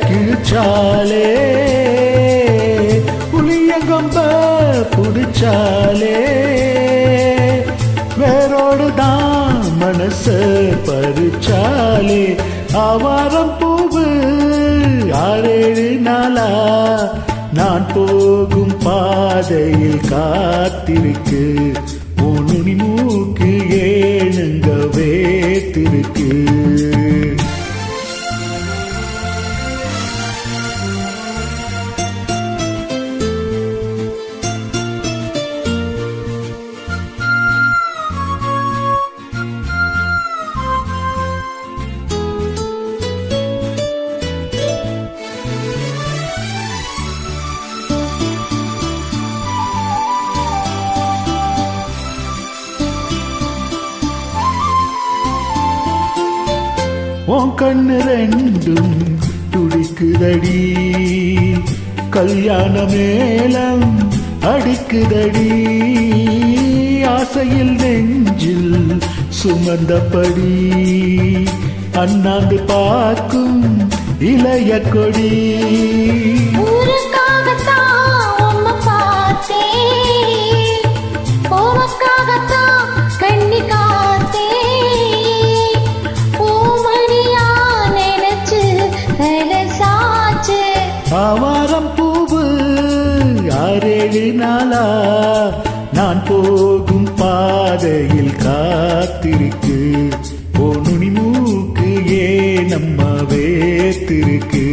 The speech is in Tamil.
கிழிச்சாலே புளியங்கொம்ப புடிச்சாலே வேரோடுதான் மனச பறிச்சாலே ஆவாரம் பூவு 6-7 நாளா நான் போகும் பாதையில் காத்திருக்கு உன் மூக்கு ஏனுங்க வேத்திருக்கு உன் கண்ணு ரெண்டும் துடிக்குதடி கல்யாண மேளம் அடிக்குதடி ஆசையில் நெஞ்சில் சுமந்தபடி அண்ணாந்து பார்க்கும் இளைய கொடி ஆவாரம் பூவு 6-7 நாளா நான் போகும் பாதையில் காத்திருக்கு உன் மூக்கு ஏன் நம்ம வேத்திருக்கு